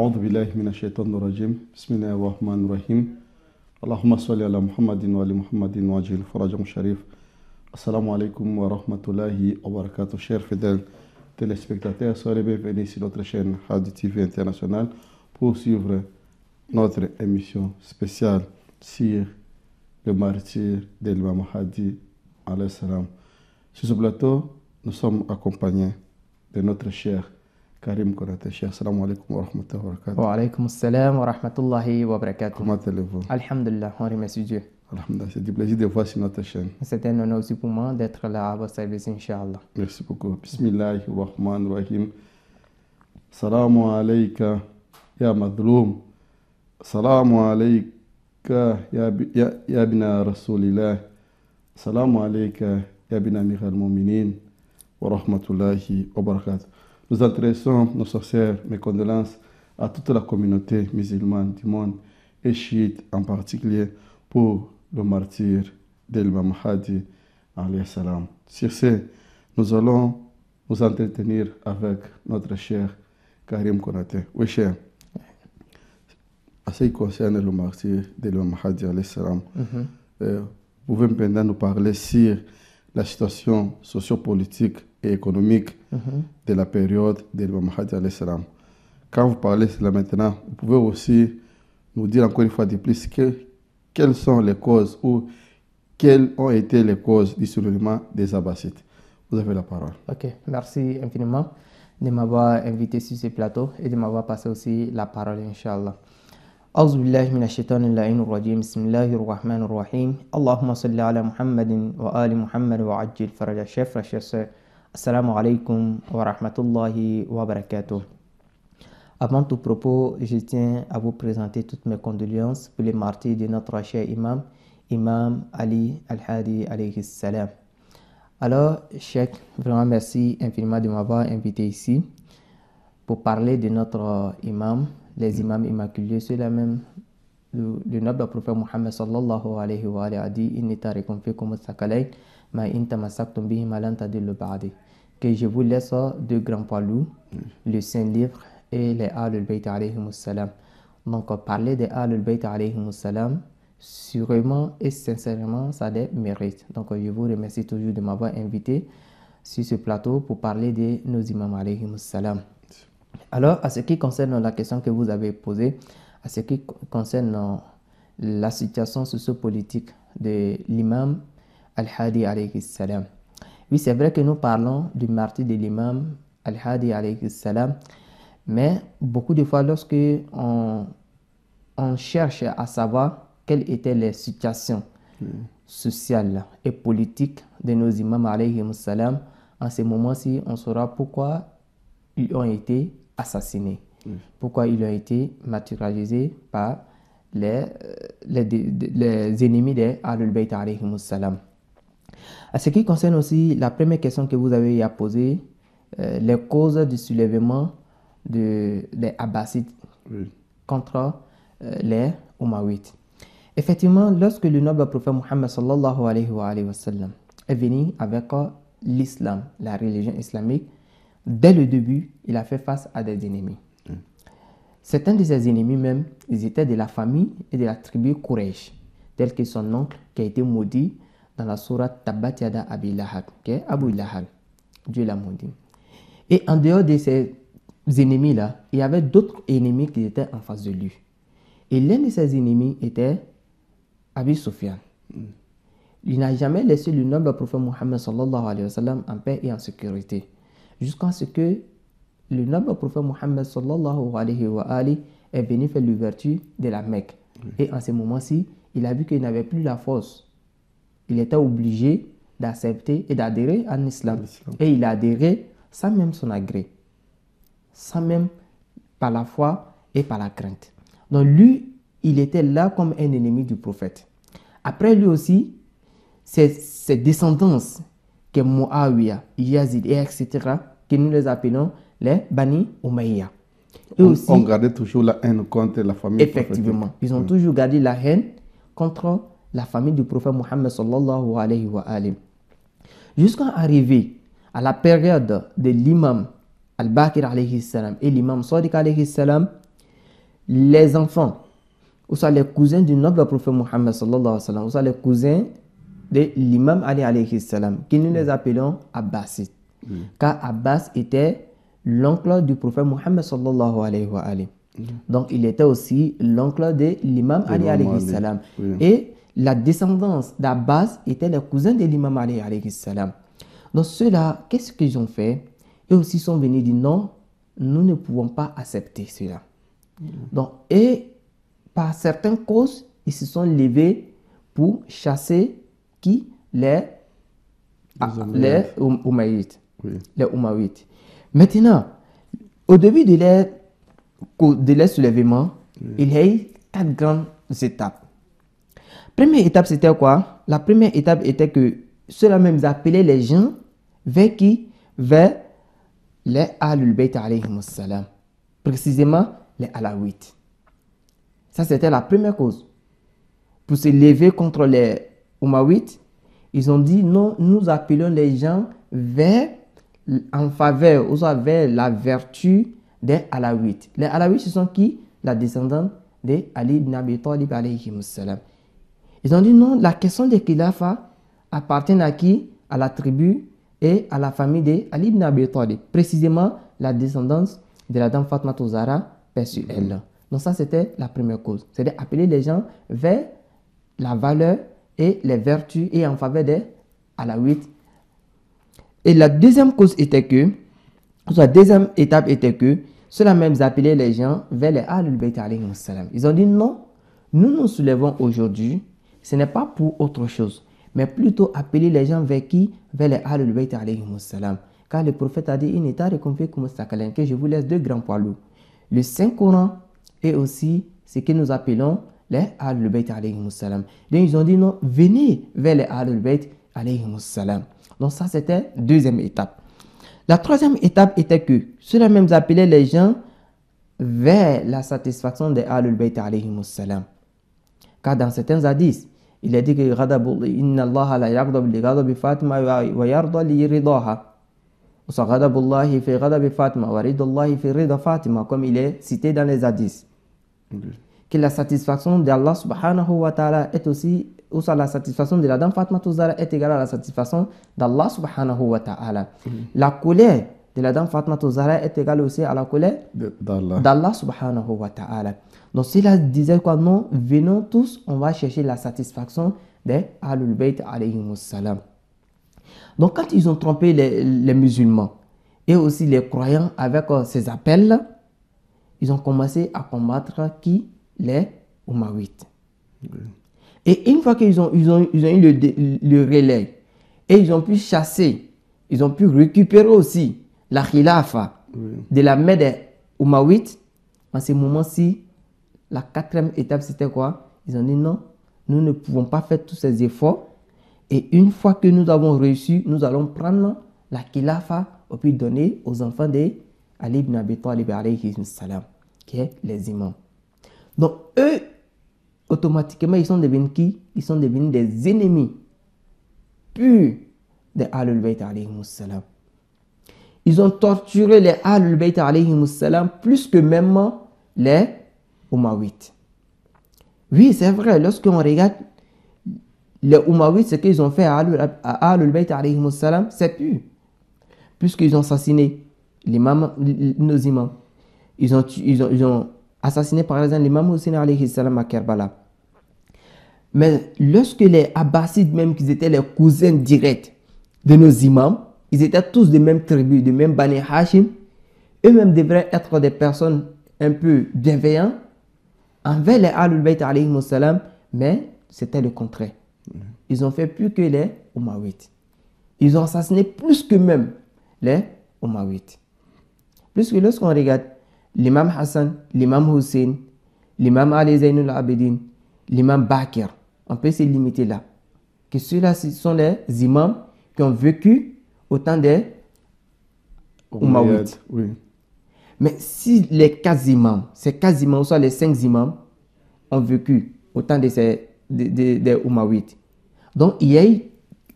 أعوذ بالله من الشيطان الرجيم بسم الله الرحمن الرحيم اللهم صل على محمد وعلى محمد وعجل فرجهم شريف. Assalamu alaikum wa rahmatullahi wa barakatuh. Chers fidèles téléspectateurs, soyez bienvenus sur notre chaîne Hadi TV International pour suivre notre émission spéciale sur le martyr de l'imam Hadi alayhi salam. Sur ce plateau, nous sommes accompagnés de notre cher Karim Konaté. Cher, assalamu alaikum wa rahmatullahi wa barakatuh. Wa alaikum salam wa rahmatullahi wa barakatuh. Comment allez-vous? Alhamdulillah, on remercie Dieu. Alhamdulillah, c'est du plaisir de voir sur notre chaîne. C'est un honneur aussi pour moi d'être là à votre service, Inch'Allah. Merci beaucoup. Bismillahirrahmanirrahim. Salamu alayka ya madloum. Salamu alayka ya bina rasulillah. Salamu alayka ya bina amir al-mu'minin. Wa rahmatullahi wa barakatuh. Nous adressons nos sincères mes condoléances à toute la communauté musulmane du monde et chiite en particulier pour le martyr de l'imam Hadi alayhi salam. Sur ce, nous allons nous entretenir avec notre cher Karim Konaté. Oui, cher. En ce qui concerne le martyr de l'imam Hadi alayhi salam, vous pouvez maintenant nous parler sur la situation sociopolitique et économique de la période de l'imam Hadi alayhi salam. Quand vous parlez cela maintenant, vous pouvez aussi nous dire encore une fois de plus quelles sont les causes ou quelles ont été les causes du soulèvement des Abbasides. Vous avez la parole. Ok, merci infiniment de m'avoir invité sur ce plateau et de m'avoir passé aussi la parole, Inch'Allah. أعوذ بالله من الشيطان اللعين الرجيم بسم الله الرحمن الرحيم اللهم صل على محمد وآل محمد وعجل فرج الشيخ السلام عليكم ورحمة الله وبركاته. Avant tout propos, je tiens à vous présenter toutes mes condoléances pour les martyrs de notre cher imam, Imam Ali Al-Hadi alayhi salam. Alors, Cheikh, vraiment merci infiniment de m'avoir invité ici pour parler de notre imam, les imams immaculés. Cela même, le noble prophète Muhammad sallallahu alayhi wa alayhi a dit « Inni tarikum fikum as-sakalayn ma in tamassaktum bihima lan tadillu ba'di » que je vous laisse deux grands poids lourds, le Saint-Livre et les Ahlul Bayt alayhimus salam. Donc, parler des Ahlul Bayt alayhimus salam, sûrement et sincèrement, ça a des mérites. Donc, je vous remercie toujours de m'avoir invité sur ce plateau pour parler de nos imams alayhimus salam. Alors, à ce qui concerne la question que vous avez posée, à ce qui concerne la situation sociopolitique de l'imam Al-Hadi alayhi salam. Oui, c'est vrai que nous parlons du martyr de l'imam Al-Hadi alayhi salam, mais beaucoup de fois, lorsque on cherche à savoir quelles étaient les situations sociales et politiques de nos imams alayhi salam, en ce moment-ci, on saura pourquoi ils ont été assassinés, pourquoi ils ont été martyrisés par les ennemis des Ahlul Bayt alayhi salam. À ce qui concerne aussi la première question que vous avez à poser, les causes du soulèvement des Abbassides contre les Umayyads. Effectivement, lorsque le noble prophète Mohammed sallallahu alayhi wa sallam est venu avec l'islam, la religion islamique, dès le début, il a fait face à des ennemis. Certains de ses ennemis même, ils étaient de la famille et de la tribu Quraysh, tel que son oncle qui a été maudit dans la sourate Tabbat Yada Abi Lahab, qui est Abu Lahab. Dieu l'a maudit. Et en dehors de ces ennemis-là, il y avait d'autres ennemis qui étaient en face de lui. Et l'un de ses ennemis était Abi Sufyan. Il n'a jamais laissé le noble prophète Mohammed sallallahu alayhi wa sallam en paix et en sécurité, jusqu'à ce que le noble prophète Mohammed sallallahu alayhi wa sallam est venu faire l'ouverture de la Mecque. Et en ce moment-ci, il a vu qu'il n'avait plus la force. Il était obligé d'accepter et d'adhérer à l'islam. Et il a adhéré sans même son agré, sans même par la foi et par la crainte. Donc lui, il était là comme un ennemi du prophète. Après lui aussi, ses descendants, que Muawiyah, Yazid, et etc., que nous les appelons les Bani Umayya. On gardait toujours la haine contre la famille. Effectivement, ils ont toujours gardé la haine contre la famille du prophète Mohammed sallallahu alayhi wa sallam. Jusqu'à arriver à la période de l'imam Al-Baqir alayhi salam et l'imam Sadiq alayhi salam, les enfants, ou soit les cousins du noble prophète Mohammed sallallahu alayhi wa sallam, ou soit les cousins de l'imam Ali alayhi salam, que nous les appelons Abbasides. Car Abbas était l'oncle du prophète Mohammed sallallahu alayhi wa sallam. Donc il était aussi l'oncle de l'imam Ali alayhi salam. Et la descendance d'Abbas était les cousins de l'imam Ali alayhi salam. Donc ceux-là, qu'est-ce qu'ils ont fait? Eux aussi sont venus dire non, nous ne pouvons pas accepter cela. Donc, et par certaines causes, ils se sont levés pour chasser qui? Les Umayyads. Les Umayyads. Maintenant, au début de leur soulèvement, il y a eu 4 grandes étapes. Première étape, c'était quoi? La première étape était que ceux-là même appelaient les gens vers qui? Vers les Ahlul Bayt alayhimus salam. Précisément, les Alaouites. Ça, c'était la première cause. Pour se lever contre les Umayyads, ils ont dit non, nous appelons les gens en faveur, ou soit vers la vertu des Alaouites. Les Alaouites, ce sont qui? La descendante de Ali ibn Abi Talib alayhimus salam. Ils ont dit non, la question des Khilafa appartient à qui? À la tribu et à la famille de Ali ibn Abi Talib. Précisément, la descendance de la dame Fatma Zahra, paix sur elle. Donc ça, c'était la première cause. C'est d'appeler les gens vers la valeur et les vertus et en faveur des Alaouites. Et la deuxième cause était que, la deuxième étape était que, ceux-là même appelaient les gens vers les Ahlul Bayt alayhimus salam. Ils ont dit non, nous nous soulevons aujourd'hui, ce n'est pas pour autre chose, mais plutôt appeler les gens vers qui? Vers les Ahlul Bayt alayhimus salam. Car le prophète a dit, que je vous laisse 2 grands poids lourds. Le Saint-Coran et aussi ce que nous appelons les Ahlul Bayt alayhimus salam. Donc ils ont dit non, venez vers les Ahlul Bayt alayhimus salam. Donc ça, c'était deuxième étape. La troisième étape était que ceux-là même appelaient les gens vers la satisfaction des Ahlul Bayt alayhimus salam. Car dans certains hadiths, il est dit que Inna Allah la yaghdab li ghadabi Fatima wa yarda li ridaha. Ou ghadabullahi fi ghadabi Fatima wa ridallahi fi rida Fatima, comme il est cité dans les hadiths. Que la satisfaction d'Allah subhanahu wa ta'ala est aussi, ou soit la satisfaction de la dame Fatma Zahra est égale à la satisfaction d'Allah subhanahu wa ta'ala. La colère de la dame Fatma Zahra est égale aussi à la colère d'Allah subhanahu wa ta'ala. Donc cela disait quoi? Non, venons tous, on va chercher la satisfaction des Ahlul Bayt alayhimus salam. Donc quand ils ont trompé les musulmans et aussi les croyants avec ces appels, ils ont commencé à combattre qui? Les Umayyads. Et une fois qu'ils ont eu le relais et ils ont pu chasser, ils ont pu récupérer aussi la khilafa de la main des Umayyads, en ce moment-ci, la 4e étape, c'était quoi? Ils ont dit non, nous ne pouvons pas faire tous ces efforts Et une fois que nous avons réussi, nous allons prendre la khilafa et puis donner aux enfants de Ali ibn Abi Talib alayhi salam, qui est les imams. Donc eux, automatiquement, ils sont devenus qui? Ils sont devenus des ennemis purs des Ahlul Bayt alayhi salam. Ils ont torturé les Ahlul Bayt alayhi salam plus que même les Umayyads. Oui, c'est vrai, lorsqu'on regarde les Umayyads, ce qu'ils ont fait à Ahlul Bayt alayhi salam, c'est pur. Puisqu'ils ont assassiné nos imams. Ils ont assassiné par exemple l'imam Hussein alayhi salam à Kerbala. Mais lorsque les Abbasides, même qu'ils étaient les cousins directs de nos imams, ils étaient tous de même tribu, de même Bani Hashim, eux-mêmes devraient être des personnes un peu bienveillantes envers les Ahlul Bayt alayhi salam, mais c'était le contraire. Ils ont fait plus que les Umayyads. Ils ont assassiné plus que même les Umayyads. Puisque lorsqu'on regarde l'imam Hassan, l'imam Hussein, l'imam Ali Zainul Abidin, l'imam Bakr, on peut se limiter là. Que ceux-là, ce sont les imams qui ont vécu au temps des Umayyads. Oui. Mais si les 4 imams, ces 4 imams, ou soit les 5 imams, ont vécu au temps des Umayyads, donc il y a eu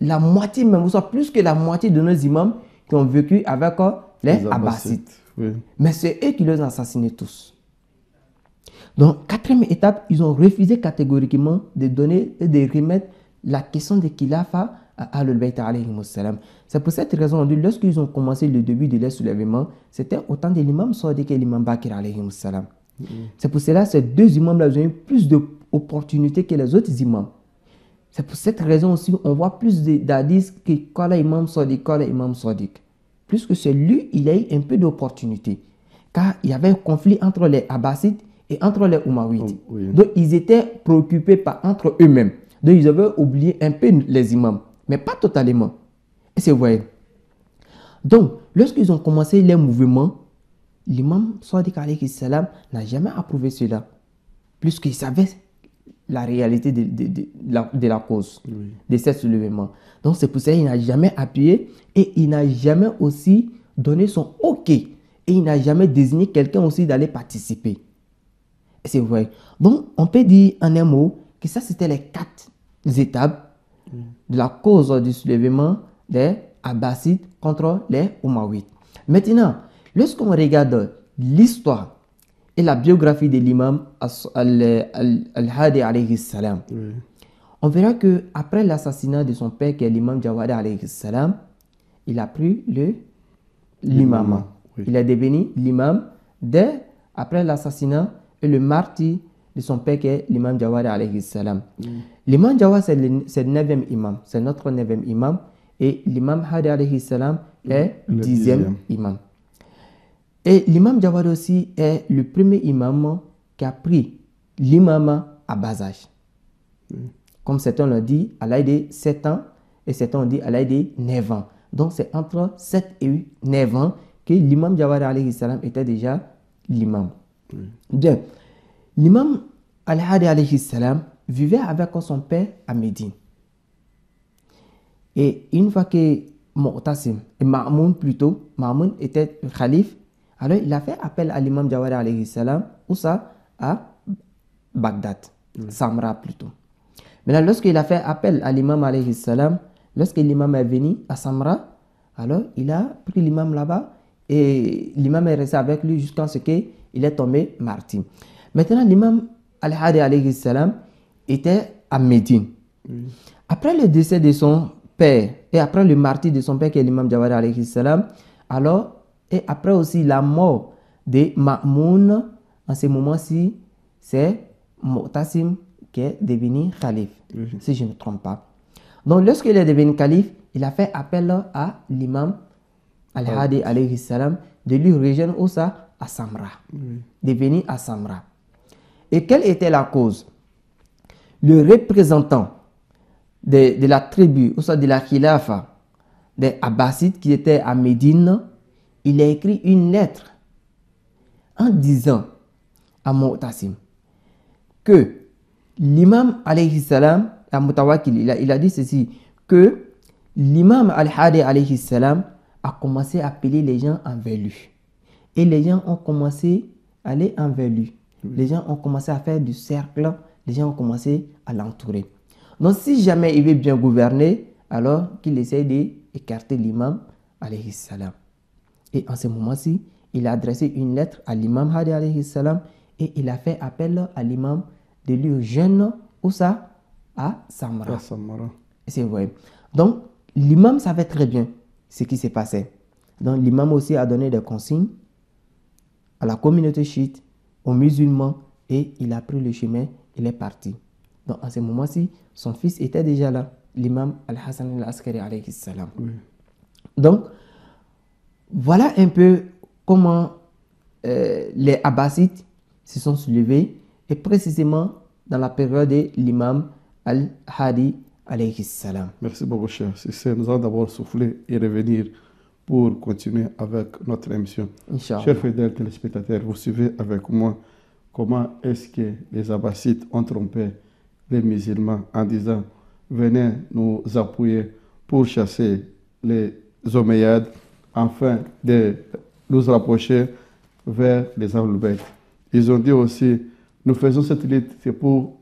la moitié même, ou soit plus que la moitié de nos imams qui ont vécu avec les Abbasides. Oui. Mais c'est eux qui les ont assassinés tous. Donc, 4e étape, ils ont refusé catégoriquement de donner et de remettre la question de Khilafa à Ahlul Bayt alayhi salam. C'est pour cette raison, lorsqu'ils ont commencé le début de leur soulèvement, c'était autant de l'imam Sadiq et l'imam Bakr alayhi salam. C'est pour cela que ces 2 imams-là ont eu plus d'opportunités que les autres imams. C'est pour cette raison aussi, on voit plus d'hadiths que Qala imam Sadiq, Qala imam Sadiq. Plus que c'est lui, il a eu un peu d'opportunité. Car il y avait un conflit entre les Abbasides et entre les Umayyads. Oui. Donc, ils étaient préoccupés entre eux-mêmes. Donc, ils avaient oublié un peu les imams, mais pas totalement. Et c'est vrai. Donc, lorsqu'ils ont commencé les mouvements, l'imam Sadiq alayhi salam n'a jamais approuvé cela, puisqu'il savait la réalité de la cause de ces soulèvements. Donc, c'est pour ça qu'il n'a jamais appuyé et il n'a jamais aussi donné son OK. Et il n'a jamais désigné quelqu'un aussi d'aller participer. C'est vrai. Donc, on peut dire en un mot que ça, c'était les 4 étapes de la cause du soulèvement des Abbasides contre les Umayyads. Maintenant, lorsqu'on regarde l'histoire et la biographie de l'imam Al-Hadi alayhi salam, on verra qu'après l'assassinat de son père, qui est l'imam Jawad alayhi salam, il a pris l'imam. Oui. Il est devenu l'imam après l'assassinat et le martyr de son père, qui est l'imam Jawad alayhi salam. L'imam Jawad, c'est le 9e imam. C'est notre 9e imam. Et l'imam Hadi alayhi salam est le 10e imam. Et l'imam Jawad aussi est le premier imam qui a pris l'imam à bas âge. Comme certains l'ont dit, à l'âge de 7 ans, et certains ont dit à l'âge de 9 ans. Donc c'est entre 7 et 9 ans que l'imam Jawad alayhi salam était déjà l'imam. Bien, l'imam Al-Hadi alayhi salam vivait avec son père à Médine. Et une fois que Ma'moun était calife, alors il a fait appel à l'imam Jawad alayhi salam, ou ça, à Bagdad, Samra plutôt. Maintenant, lorsqu'il a fait appel à l'imam alayhi salam, lorsque l'imam est venu à Samra, alors il a pris l'imam là-bas et l'imam est resté avec lui jusqu'à ce qu'il est tombé martyr. Maintenant, l'imam Al-Hadi alayhi salam était à Médine. Après le décès de son père et après le martyr de son père qui est l'imam Jawad alayhi salam, alors et après aussi la mort de Ma'moun, en ce moment-ci, c'est Mu'tasim qui est devenu calife, si je ne me trompe pas. Donc lorsqu'il est devenu calife, il a fait appel à l'imam Al-Hadi alayhi salam de lui rejoindre où ça? À Samra. De venir à Samra. Et quelle était la cause? Le représentant de la tribu, ou soit de la khilafa des Abbasides qui était à Médine, il a écrit une lettre en disant à Mu'tasim que l'imam alayhi salam, à Mutawakil, il a dit ceci, que l'imam Al-Hadi alayhi salam a commencé à appeler les gens envers lui. Et les gens ont commencé à aller envers lui. Les gens ont commencé à faire du cercle, les gens ont commencé à l'entourer. Donc si jamais il veut bien gouverner, alors qu'il essaie d'écarter l'imam alayhi salam. Et en ce moment-ci, il a adressé une lettre à l'imam Hadi alayhi salam et il a fait appel à l'imam de lui jeune, où ça? À Samra. C'est vrai. Donc, l'imam savait très bien ce qui s'est passé. Donc, l'imam aussi a donné des consignes à la communauté chiite, aux musulmans, et il a pris le chemin, il est parti. Donc, en ce moment-ci, son fils était déjà là, l'imam Al-Hassan al-Askari alayhi salam. Oui. Donc, voilà un peu comment les Abbasides se sont soulevés, et précisément dans la période de l'imam Al-Hadi alayhi salam. Merci beaucoup, cher. Nous allons d'abord souffler et revenir pour continuer avec notre émission. Chers fidèles téléspectateurs, vous suivez avec moi comment est-ce que les Abbasides ont trompé les musulmans en disant venez nous appuyer pour chasser les Omeyyades afin de nous rapprocher vers les Ahlul-Bayt. Ils ont dit aussi nous faisons cette lutte, c'est pour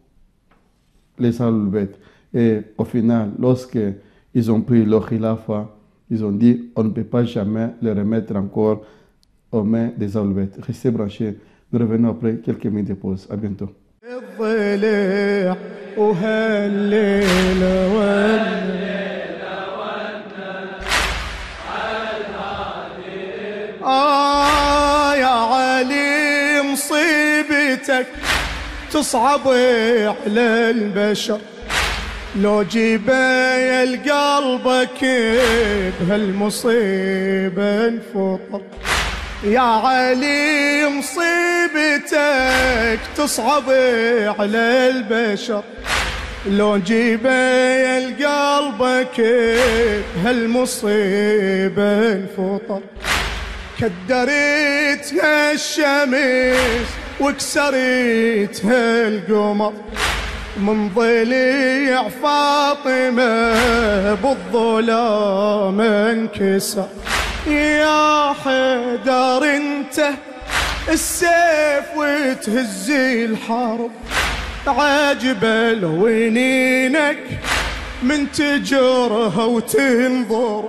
les Ahlul-Bayt. Et au final, lorsque ils ont pris leur khilafa, ils ont dit on ne peut pas jamais le remettre encore aux mains des Ahlul-Bayt. Restez branchés. Nous revenons après quelques minutes de pause. À bientôt. تصعب على البشر لو جيبي القلبك بهالمصيبة انفطر يا علي مصيبتك تصعب على البشر لو جيبي القلبك بهالمصيبة انفطر كدرتها الشمس وكسرتها القمر من ضليع فاطمة بالظلام انكسر يا حيدر انت السيف وتهزي الحرب عاجب الونينك من تجرها وتنظر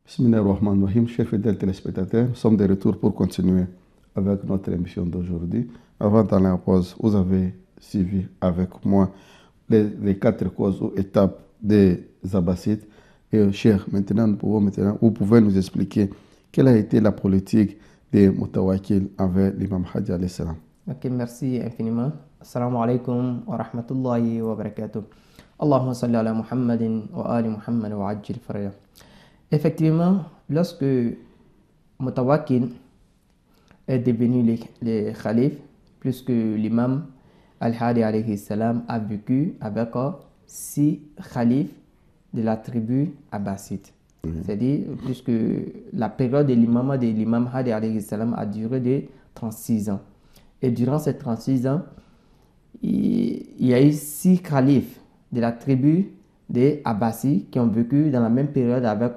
Bismillahirrahmanirrahim, chers fidèles téléspectateurs, nous sommes de retour pour continuer avec notre émission d'aujourd'hui. Avant d'aller en pause, vous avez suivi avec moi les 4 causes ou étapes des Abbasides. Et cher, maintenant, vous pouvez nous expliquer quelle a été la politique de Mutawakkil envers l'imam Hadi alayhi salam. Ok, merci infiniment. Assalamu alaikum wa rahmatullahi wa barakatuh. Allahumma salli ala Muhammadin wa ali Muhammad wa ajil faraya. Effectivement, lorsque Mutawakkil est devenu le calife, puisque l'imam Al-Hadi alayhi salam a vécu avec 6 khalifes de la tribu abbasside. C'est-à-dire, puisque la période de l'imam Hadi alayhi salam a duré de 36 ans. Et durant ces 36 ans, il y a eu 6 khalifes de la tribu des Abbasides qui ont vécu dans la même période avec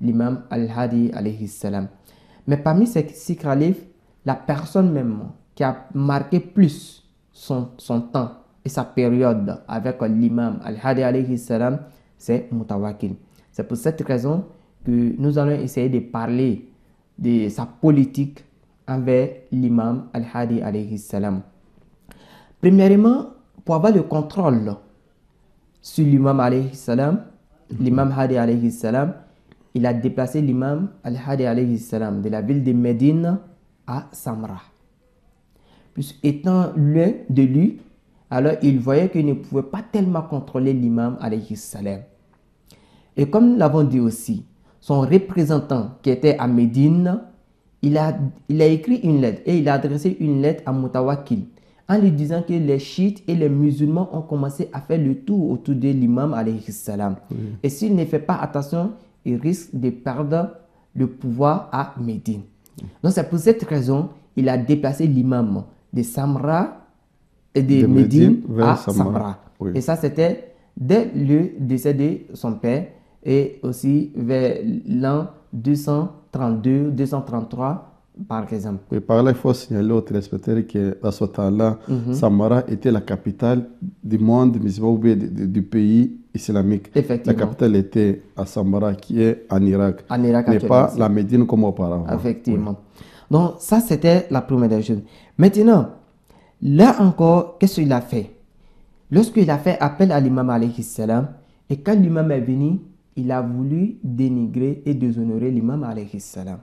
l'imam Al-Hadi alayhi salam. Mais parmi ces 6 khalifes, la personne même qui a marqué plus son temps et sa période avec l'imam Al-Hadi alayhi salam, c'est Mutawakkil. C'est pour cette raison que nous allons essayer de parler de sa politique envers l'imam Al-Hadi alayhi salam. Premièrement, pour avoir le contrôle sur l'imam alayhi salam, l'imam Hadi alayhi salam, il a déplacé l'imam Al-Hadi alayhi salam de la ville de Médine à Samra. Puis étant loin de lui, alors il voyait qu'il ne pouvait pas tellement contrôler l'imam alayhi salam. Et comme nous l'avons dit aussi, son représentant qui était à Médine, il a écrit une lettre et il a adressé une lettre à Mutawakkil en lui disant que les chiites et les musulmans ont commencé à faire le tour autour de l'imam alayhi salam. Et s'il ne fait pas attention, il risque de perdre le pouvoir à Médine. Donc c'est pour cette raison qu'il a déplacé l'imam de Samra et de Médine à Samra. Oui. Et ça, c'était dès le décès de son père et aussi vers l'an 232, 233 par exemple. Oui, par là, il faut signaler aux téléspectateurs que dans ce temps-là, Samarra était la capitale du monde musulman ou bien du pays islamique. Effectivement. La capitale était à Samarra, qui est en Irak. En Irak Mais actuellement, pas la Médine comme auparavant. Effectivement. Donc, ça, c'était la première des choses. Maintenant, là encore, qu'est-ce qu'il a fait? Lorsqu'il a fait appel à l'imam alayhi salam, et quand l'imam est venu, il a voulu dénigrer et déshonorer l'imam alayhi salam.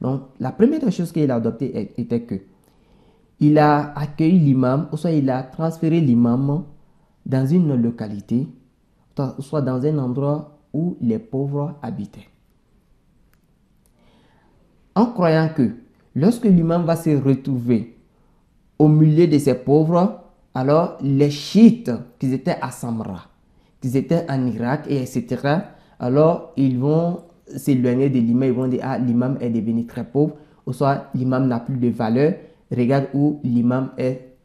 Donc, la première des choses qu'il a adoptée était que il a accueilli l'imam, ou soit il a transféré l'imam dans une localité, soit dans un endroit où les pauvres habitaient. En croyant que lorsque l'imam va se retrouver au milieu de ces pauvres, alors les chiites qui étaient à Samarra, qui étaient en Irak, et etc., alors ils vont s'éloigner de l'imam, ils vont dire, ah, l'imam est devenu très pauvre, ou soit l'imam n'a plus de valeur, regarde où l'imam est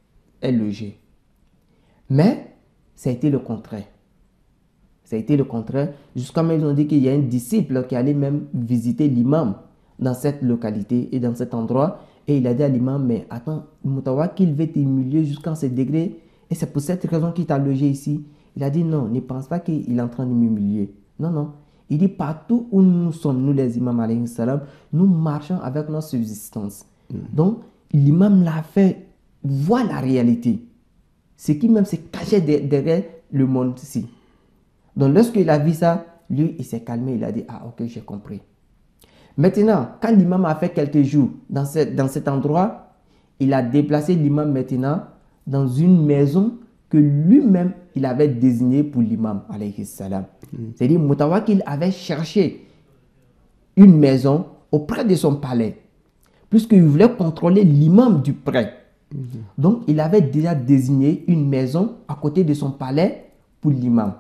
logé. Mais ça a été le contraire. Ça a été le contraire, jusqu'à même ils ont dit qu'il y a un disciple qui allait même visiter l'imam dans cette localité et dans cet endroit, et il a dit à l'imam, mais attends, Moutawakkil veut t'humilier jusqu'à ce degré, et c'est pour cette raison qu'il t'a logé ici. Il a dit non, ne pense pas qu'il est en train de m'humilier. Non, non. Il dit partout où nous sommes, nous les imams alayhi salam, nous marchons avec notre subsistance. Donc, l'imam l'a fait voir la réalité. Ce qui même se cachait derrière le monde-ci. Donc, lorsqu'il a vu ça, lui, il s'est calmé, il a dit, ah ok, j'ai compris. Maintenant, quand l'imam a fait quelques jours dans cet endroit, il a déplacé l'imam maintenant dans une maison que lui-même, il avait désignée pour l'imam, alayhi salam. C'est-à-dire, Moutawakkil avait cherché une maison auprès de son palais, puisqu'il voulait contrôler l'imam du près. Donc, il avait déjà désigné une maison à côté de son palais pour l'imam.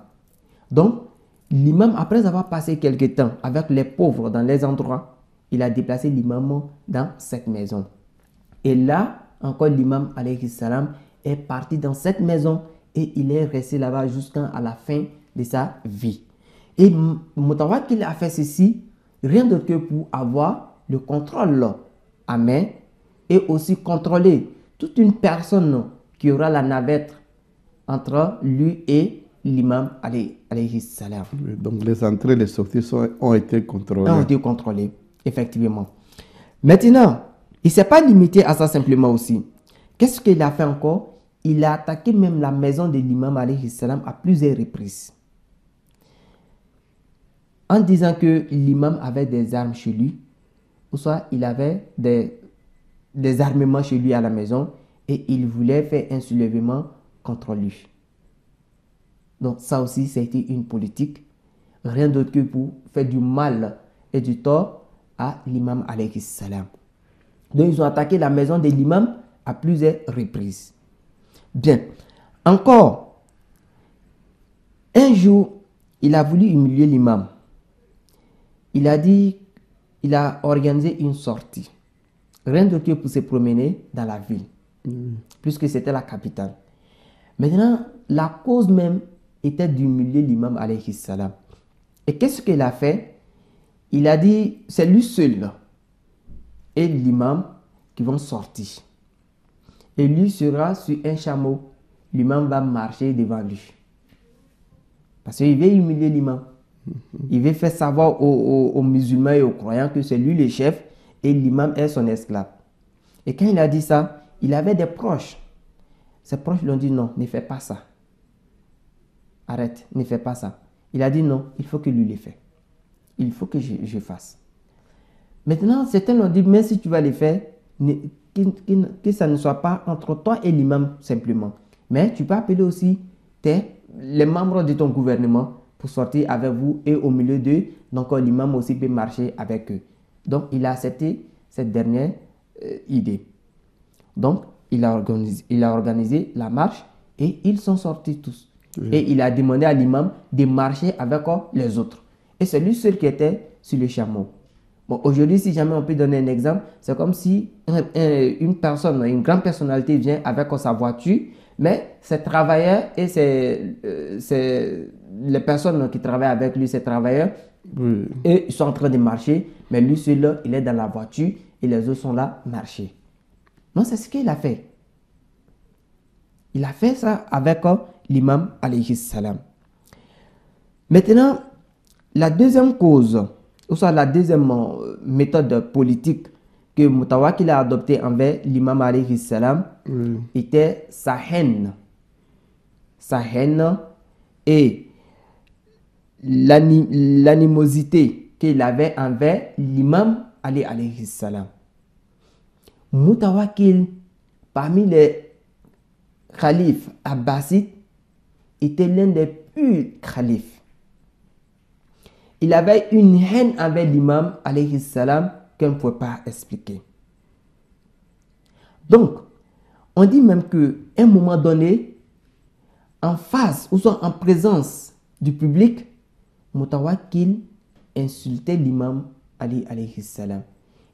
Donc, l'imam, après avoir passé quelque temps avec les pauvres dans les endroits, il a déplacé l'imam dans cette maison. Et là, encore l'imam, alayhi salam, est parti dans cette maison et il est resté là-bas jusqu'à la fin de sa vie. Et Moutawakkil a fait ceci, rien d'autre que pour avoir le contrôle à main et aussi contrôler toute une personne qui aura la navette entre lui et l'imam alayhi salam. Donc les entrées et les sorties ont été contrôlées. Ont été contrôlées, effectivement. Maintenant, il ne s'est pas limité à ça simplement aussi. Qu'est-ce qu'il a fait encore? Il a attaqué même la maison de l'imam alayhi salam à plusieurs reprises. En disant que l'imam avait des armes chez lui, ou soit il avait des armements chez lui à la maison et il voulait faire un soulèvement contre lui. Donc ça aussi, ça a été une politique, rien d'autre que pour faire du mal et du tort à l'imam alayhi salam. Donc ils ont attaqué la maison de l'imam à plusieurs reprises. Bien, encore, un jour, il a voulu humilier l'imam. Il a organisé une sortie, rien d'autre que pour se promener dans la ville, puisque c'était la capitale. Maintenant, la cause même était d'humilier l'imam alayhi salam. Et qu'est-ce qu'il a fait? Il a dit, c'est lui seul et l'imam qui vont sortir. Et lui sera sur un chameau. L'imam va marcher devant lui. Parce qu'il veut humilier l'imam. Il veut faire savoir aux musulmans et aux croyants que c'est lui le chef et l'imam est son esclave. Et quand il a dit ça, il avait des proches. Ses proches lui ont dit non, ne fais pas ça. Arrête, ne fais pas ça. Il a dit non, il faut que lui le fasse. Il faut que je fasse. Maintenant, certains l'ont dit, mais si tu vas le faire, que ça ne soit pas entre toi et l'imam simplement. Mais tu peux appeler aussi les membres de ton gouvernement pour sortir avec vous et au milieu d'eux. Donc l'imam aussi peut marcher avec eux. Donc il a accepté cette dernière idée. Donc il a organisé la marche et ils sont sortis tous. Oui. Et il a demandé à l'imam de marcher avec les autres. Et c'est lui seul qui était sur le chameau. Bon, aujourd'hui, si jamais on peut donner un exemple, c'est comme si une personne, une grande personnalité vient avec sa voiture, Mais ces travailleurs et les personnes qui travaillent avec lui, ces travailleurs, Oui. eux, ils sont en train de marcher, mais lui, celui-là, il est dans la voiture et les autres sont là, marcher. Non, c'est ce qu'il a fait. Il a fait ça avec l'imam alayhi salam. Maintenant, la deuxième cause, ou soit la deuxième méthode politique que Mutawakkil a adoptée envers l'imam alayhi salam Oui. était sa haine. Sa haine et l'animosité qu'il avait envers l'imam Ali alayhi salam. Mutawakkil, parmi les khalifes abbassides, était l'un des purs khalifes. Il avait une haine envers l'imam alayhi salam qu'on ne pouvait pas expliquer. Donc, on dit même qu'à un moment donné, en face ou soit en présence du public, Mutawakkil insultait l'imam Ali alayhi salam.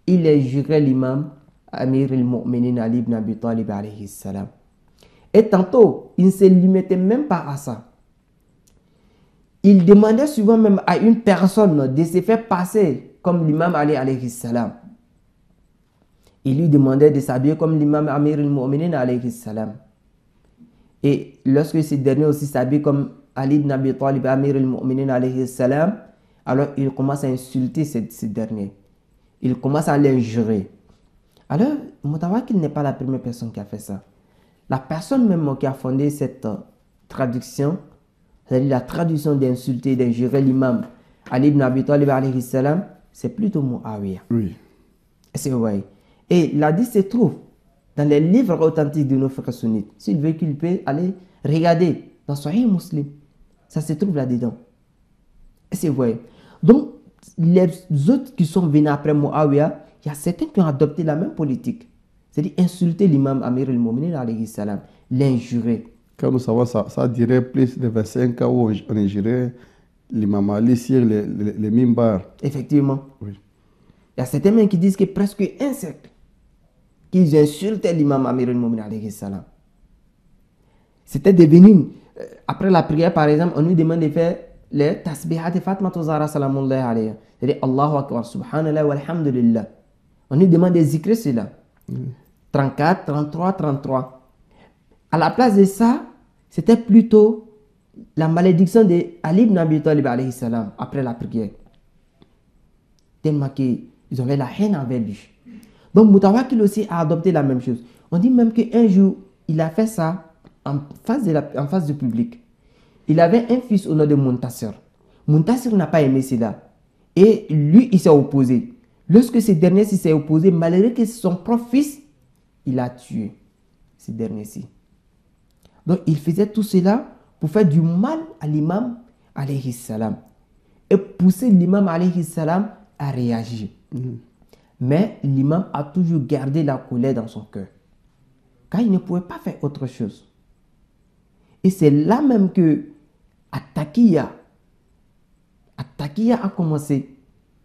Il injurait l'imam Amir al-Mu'minin Ali ibn Abi Talib alayhi salam. Et tantôt, il ne se limitait même pas à ça. Il demandait souvent même à une personne de se faire passer comme l'imam Ali alayhi salam. Il lui demandait de s'habiller comme l'imam Amir al-Mu'minin alayhi salam. Et lorsque ce dernier aussi s'habille comme Ali ibn Abi Talib Amir al-Mu'minin alayhi salam, alors il commence à insulter ce dernier. Il commence à l'injurer. Alors, Mutawakkil n'est pas la première personne qui a fait ça. La personne même qui a fondé cette traduction, c'est-à-dire la traduction d'insulter, d'injurer l'imam Ali ibn Abi Talib alayhi salam, c'est plutôt Muawiyah. Oui. C'est vrai. Et l'hadith se trouve dans les livres authentiques de nos frères sunnites. S'il veut qu'il peut aller regarder dans Sahih Muslim, ça se trouve là-dedans. C'est vrai. Donc, les autres qui sont venus après Muawiyah, il y a certains qui ont adopté la même politique. C'est-à-dire insulter l'imam Amir al-Mu'minin alayhi salam, l'injurer. Quand nous savons ça, ça dirait plus de 25 cas où on injurait l'imam Ali sur les mimbars. Effectivement. Oui. Il y a certains même qui disent que presque un siècle, qu'ils insultaient l'imam Amir al-Mu'minin alayhi salam. C'était devenu, après la prière par exemple, on nous demande de faire les tasbihat de Fatma Zahra salamullahi alayha. C'est-à-dire Allahu Akbar, subhanallah walhamdulillah. On nous demande de zikrer cela. 34, 33, 33. À la place de ça, c'était plutôt la malédiction de Ali ibn Abi Talib alayhi salam après la prière. Tellement qu'ils avaient la haine envers lui. Donc Mutawakkil aussi a adopté la même chose. On dit même qu'un jour, il a fait ça en face du public. Il avait un fils au nom de Muntasir. Muntasir n'a pas aimé cela. Et lui, il s'est opposé. Lorsque ce dernier s'est opposé, malgré que c'est son propre fils, il a tué ce dernier-ci. Donc, il faisait tout cela pour faire du mal à l'imam alayhi salam et pousser l'imam alayhi salam à réagir. Mais l'imam a toujours gardé la colère dans son cœur, car il ne pouvait pas faire autre chose. Et c'est là même que At-Taqiyya a commencé.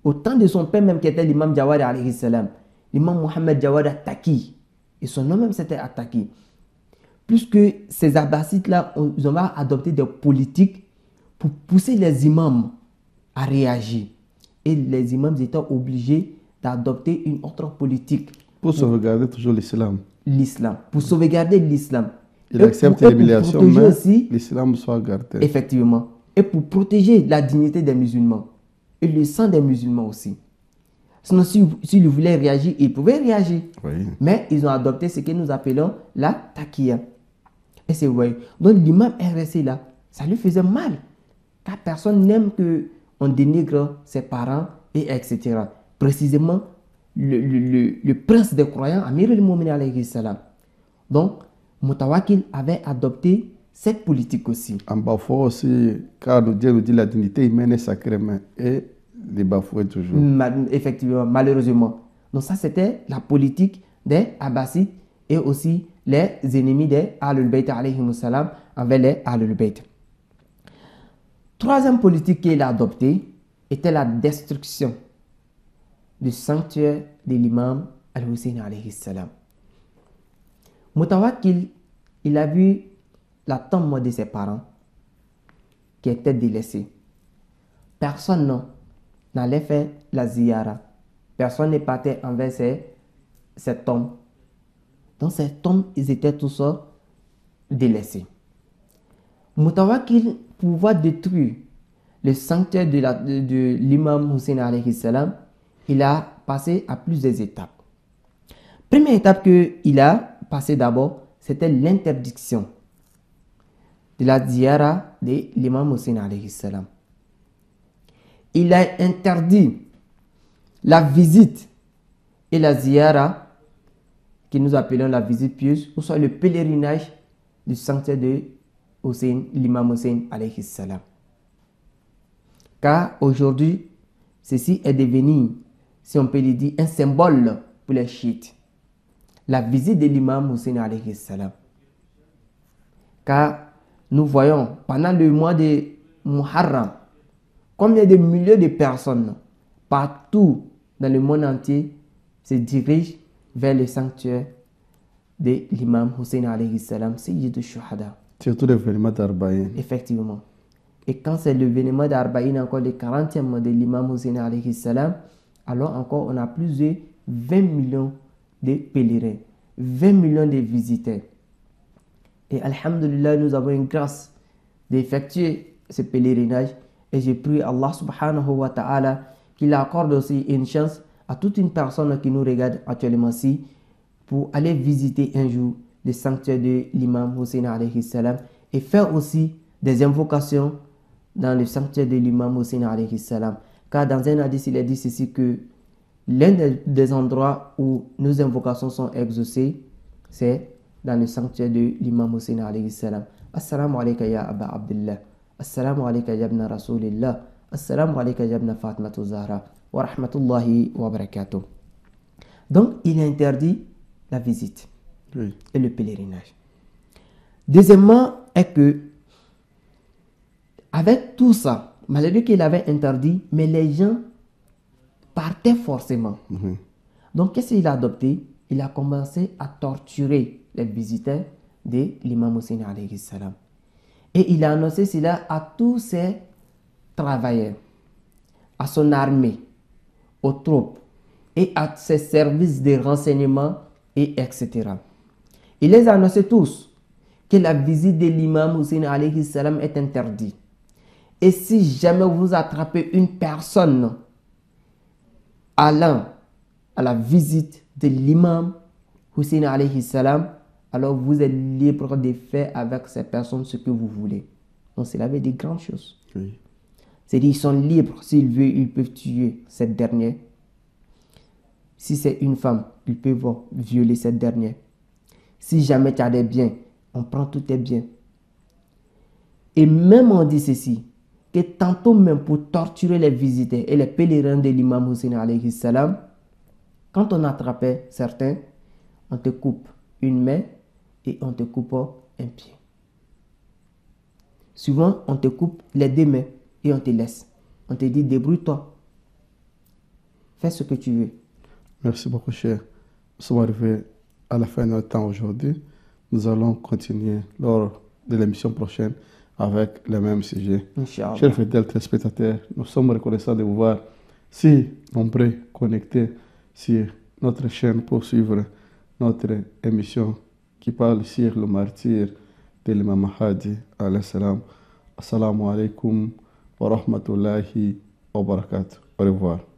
Au temps de son père même qui était l'imam Jawad alayhi salam, l'imam Muhammad Jawad At-Taqi, et son nom même c'était At-Taqi. Puisque ces Abbasites-là, ils ont adopté des politiques pour pousser les imams à réagir. Et les imams étaient obligés d'adopter une autre politique. Pour sauvegarder toujours l'islam. L'islam. Pour sauvegarder l'islam. Il accepte l'humiliation, mais aussi, l'islam soit gardé. Effectivement. Et pour protéger la dignité des musulmans. Et le sang des musulmans aussi. Sinon, s'ils voulaient réagir, ils pouvaient réagir. Oui. Mais ils ont adopté ce que nous appelons la taqiyya. Et c'est vrai. Donc l'imam est resté là. Ça lui faisait mal. Car personne n'aime qu'on dénigre ses parents, et etc. Précisément, le prince des croyants, Amir al-Mu'minin alayhi salam. Donc, Mutawakkil avait adopté cette politique aussi. En bafouant aussi, car Dieu nous dit la dignité humaine est sacrée, et les bafouer toujours. Effectivement, malheureusement. Donc ça, c'était la politique des Abbasides et aussi les ennemis des Ahlul Bayt alayhimus salam envers les Ahlul Bayt. Troisième politique qu'il a adoptée était la destruction du sanctuaire de l'imam Al-Hussein alayhi salam. Mutawakkil, il a vu la tombe de ses parents qui étaient délaissés. Personne n'allait faire la ziyara. Personne ne partait envers cette tombe. Dans cette tombe, ils étaient tous délaissés. Mutawakil, pour pouvoir détruire le sanctuaire de l'imam Hussein alayhi salam, il a passé à plusieurs étapes. Première étape qu'il a passé d'abord, c'était l'interdiction de la ziyara de l'imam Hussein alayhi salam. Il a interdit la visite et la ziyara, que nous appelons la visite pieuse, ou soit le pèlerinage du sanctuaire de l'imam Hussein alayhi salam. Car aujourd'hui, ceci est devenu, si on peut le dire, un symbole pour les chiites. La visite de l'imam Hussein alayhi salam. Car nous voyons, pendant le mois de Muharram, combien de milliers de personnes, partout dans le monde entier, se dirigent vers le sanctuaire de l'imam Hussein alayhi salam, Sayyid Shuhada. Surtout l'événement d'Arba'in. Effectivement. Et quand c'est l'événement d'Arba'in, encore le 40e de l'imam Hussein alayhi salam, alors encore on a plus de 20 millions de pèlerins, 20 millions de visiteurs. Et alhamdulillah, nous avons une grâce d'effectuer ce pèlerinage. Et je prie Allah subhanahu wa ta'ala qu'il accorde aussi une chance à toute une personne qui nous regarde actuellement ici pour aller visiter un jour le sanctuaire de l'imam Hussein alayhi salam et faire aussi des invocations dans le sanctuaire de l'imam Hussein alayhi salam. Car dans un hadith, il est dit ceci que l'un des endroits où nos invocations sont exaucées, c'est dans le sanctuaire de l'imam Hussein alayhi salam. Assalamu alayka ya Aba Abdullah. Assalamu alayka ya ibn Rasulillah. Assalamu alayka ya ibn Fatimatu Zahra. Wa rahmatullahi wa barakatuh. Donc, il interdit la visite et le pèlerinage. Deuxièmement, est que, avec tout ça, malgré qu'il avait interdit, mais les gens partaient forcément. Donc, qu'est-ce qu'il a adopté? Il a commencé à torturer les visiteurs de l'imam Hussein alayhi salam. Et il a annoncé cela à tous ses travailleurs, à son armée, aux troupes et à ses services de renseignement, et etc. Il les a annoncé tous que la visite de l'imam Hussein alayhi salam est interdite. Et si jamais vous attrapez une personne allant à la visite de l'imam Hussein alayhi salam, alors vous êtes libre de faire avec ces personnes ce que vous voulez. Donc cela veut dire grandes choses. C'est-à-dire ils sont libres, s'ils veulent, ils peuvent tuer cette dernière. Si c'est une femme, ils peuvent violer cette dernière. Si jamais tu as des biens, on prend tous tes biens. Et même on dit ceci, que tantôt même pour torturer les visiteurs et les pèlerins de l'imam Hussein alayhi salam, quand on attrapait certains, on te coupe une main et on te coupe un pied. Souvent, on te coupe les deux mains et on te laisse. On te dit, débrouille-toi. Fais ce que tu veux. Merci beaucoup, cher. Nous sommes arrivés à la fin de notre temps aujourd'hui. Nous allons continuer lors de l'émission prochaine avec le même sujet. Inch'Allah. Chers fidèles téléspectateurs, nous sommes reconnaissants de vous voir si nombreux connectés sur notre chaîne pour suivre notre émission qui parle sur le martyr de l'imam Mahdi alayhi salam. Assalamu alaikum wa rahmatullahi wa barakatuh. Au revoir.